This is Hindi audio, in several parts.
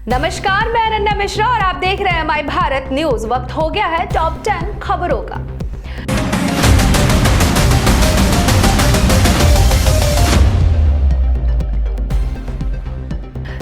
नमस्कार, मैं अनन्या मिश्रा और आप देख रहे हैं माय भारत न्यूज। वक्त हो गया है टॉप 10 खबरों का।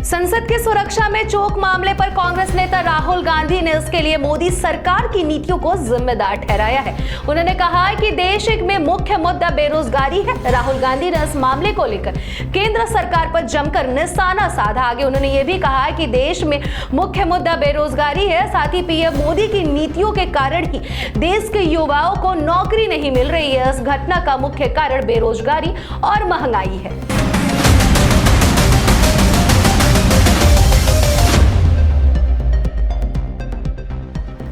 संसद की सुरक्षा में चोक मामले पर कांग्रेस नेता राहुल गांधी ने इसके लिए मोदी सरकार की नीतियों को जिम्मेदार ठहराया है। उन्होंने कहा कि देश में मुख्य मुद्दा बेरोजगारी है। राहुल गांधी ने इस मामले को लेकर केंद्र सरकार पर जमकर निशाना साधा। आगे उन्होंने ये भी कहा कि देश में मुख्य मुद्दा बेरोजगारी है। साथ ही पीएम मोदी की नीतियों के कारण ही देश के युवाओं को नौकरी नहीं मिल रही है। इस घटना का मुख्य कारण बेरोजगारी और महंगाई है।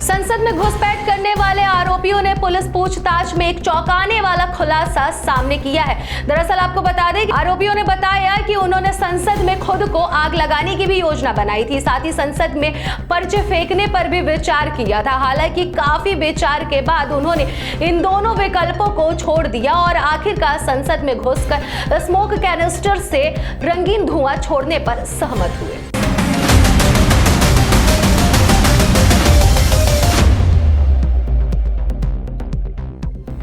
संसद में घुसपैठ करने वाले आरोपियों ने पुलिस पूछताछ में एक चौंकाने वाला खुलासा सामने किया है। दरअसल आपको बता दें कि आरोपियों ने बताया कि उन्होंने संसद में खुद को आग लगाने की भी योजना बनाई थी। साथ ही संसद में पर्चे फेंकने पर भी विचार किया था। हालांकि काफी विचार के बाद उन्होंने इन दोनों विकल्पों को छोड़ दिया और आखिरकार संसद में घुसकर स्मोक कैनिस्टर से रंगीन धुआं छोड़ने पर सहमत हुए।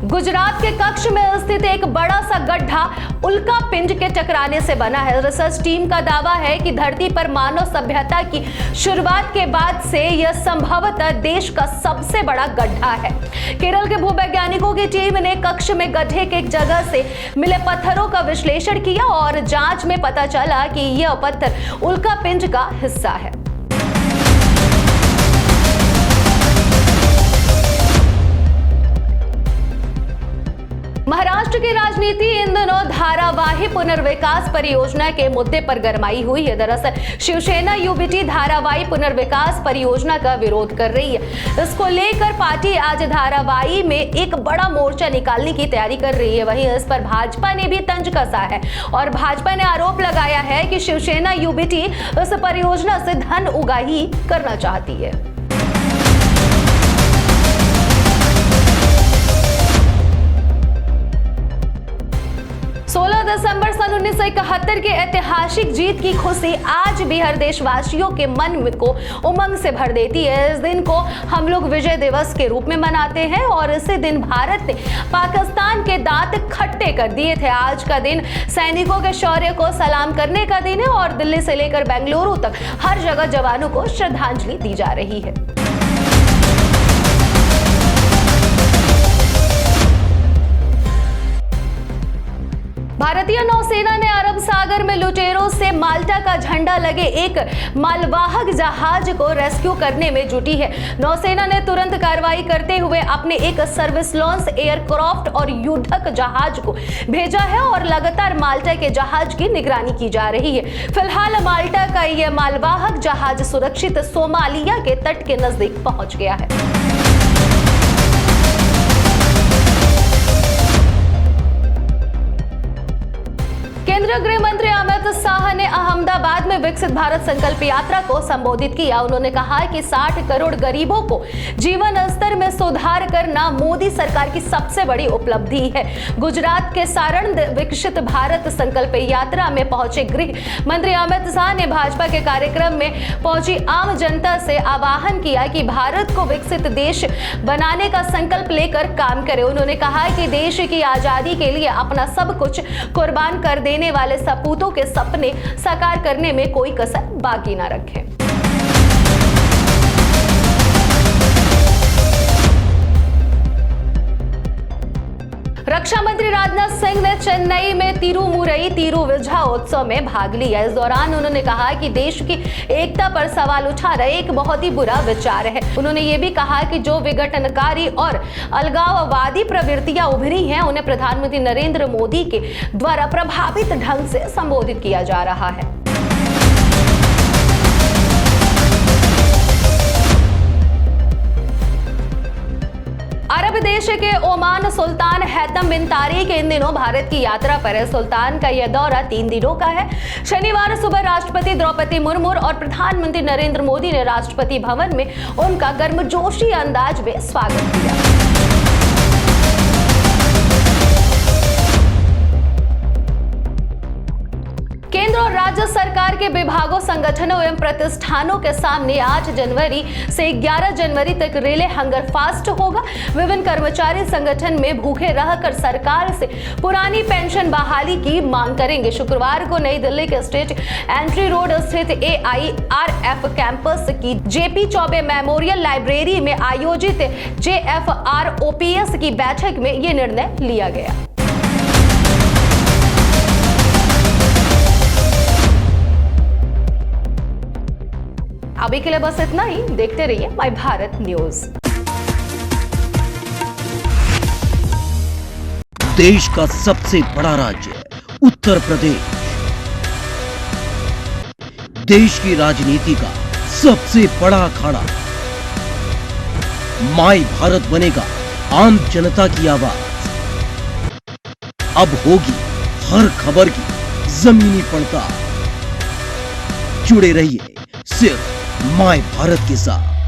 गुजरात के कच्छ में स्थित एक बड़ा सा गड्ढा उल्का पिंड के टकराने से बना है। रिसर्च टीम का दावा है कि धरती पर मानव सभ्यता की शुरुआत के बाद से यह संभवतः देश का सबसे बड़ा गड्ढा है। केरल के भूवैज्ञानिकों की टीम ने कच्छ में गड्ढे के एक जगह से मिले पत्थरों का विश्लेषण किया और जांच में पता चला कि यह पत्थर उल्का पिंड का हिस्सा है। महाराष्ट्र की राजनीति इन दिनों धारावाही पुनर्विकास परियोजना के मुद्दे पर गरमाई हुई है। दरअसल शिवसेना यूबीटी धारावाही पुनर्विकास परियोजना का विरोध कर रही है। इसको लेकर पार्टी आज धारावाही में एक बड़ा मोर्चा निकालने की तैयारी कर रही है। वहीं इस पर भाजपा ने भी तंज कसा है और भाजपा ने आरोप लगाया है कि शिवसेना यूबीटी इस परियोजना से धन उगाही करना चाहती है। 16 दिसंबर सन 1971 के ऐतिहासिक जीत की खुशी आज भी हर देशवासियों के मन को उमंग से भर देती है। इस दिन को हम लोग विजय दिवस के रूप में मनाते हैं और इसी दिन भारत ने पाकिस्तान के दांत खट्टे कर दिए थे। आज का दिन सैनिकों के शौर्य को सलाम करने का दिन है और दिल्ली से लेकर बेंगलुरु तक हर जगह जवानों को श्रद्धांजलि दी जा रही है। भारतीय नौसेना ने अरब सागर में लुटेरों से माल्टा का झंडा लगे एक मालवाहक जहाज को रेस्क्यू करने में जुटी है। नौसेना ने तुरंत कार्रवाई करते हुए अपने एक सर्विस लॉन्च एयरक्राफ्ट और युद्धक जहाज को भेजा है और लगातार माल्टा के जहाज की निगरानी की जा रही है। फिलहाल माल्टा का यह मालवाहक जहाज सुरक्षित सोमालिया के तट के नजदीक पहुंच गया है। केंद्रीय गृह मंत्री अमित शाह ने अहमदाबाद में विकसित भारत संकल्प यात्रा को संबोधित किया। उन्होंने कहा कि 60 करोड़ गरीबों को जीवन स्तर में सुधार करना मोदी सरकार की सबसे बड़ी उपलब्धि है। गुजरात के सारण विकसित भारत संकल्प यात्रा में पहुंचे गृह मंत्री अमित शाह ने भाजपा के कार्यक्रम में पहुंची आम जनता से आह्वान किया कि भारत को विकसित देश बनाने का संकल्प लेकर काम करे। उन्होंने कहा कि देश की आजादी के लिए अपना सब कुछ कुर्बान कर देने वाले सपूतों के सपने साकार करने में कोई कसर बाकी ना रखें। रक्षा मंत्री राजनाथ सिंह ने चेन्नई में तिरुमुरई तिरुविजा उत्सव में भाग लिया। इस दौरान उन्होंने कहा कि देश की एकता पर सवाल उठाना एक बहुत ही बुरा विचार है। उन्होंने ये भी कहा कि जो विघटनकारी और अलगाववादी प्रवृत्तियां उभरी हैं उन्हें प्रधानमंत्री नरेंद्र मोदी के द्वारा प्रभावित ढंग से संबोधित किया जा रहा है। अरब देश के ओमान सुल्तान हैतम बिन तारिक इन दिनों भारत की यात्रा पर है। सुल्तान का यह दौरा 3 दिनों का है। शनिवार सुबह राष्ट्रपति द्रौपदी मुर्मू और प्रधानमंत्री नरेंद्र मोदी ने राष्ट्रपति भवन में उनका गर्मजोशी अंदाज में स्वागत किया। केंद्र और राज्य सरकार के विभागों, संगठनों एवं प्रतिष्ठानों के सामने 8 जनवरी से 11 जनवरी तक रिले हंगर फास्ट होगा। विभिन्न कर्मचारी संगठन में भूखे रहकर सरकार से पुरानी पेंशन बहाली की मांग करेंगे। शुक्रवार को नई दिल्ली के स्टेट एंट्री रोड स्थित AIRF कैंपस की JP चौबे मेमोरियल लाइब्रेरी में आयोजित JFROPS की बैठक में ये निर्णय लिया गया। अभी के लिए बस इतना ही। देखते रहिए माय भारत न्यूज। देश का सबसे बड़ा राज्य उत्तर प्रदेश, देश की राजनीति का सबसे बड़ा अखाड़ा, माय भारत बनेगा आम जनता की आवाज। अब होगी हर खबर की जमीनी पड़ताल। जुड़े रहिए सिर्फ माय भारत के साथ।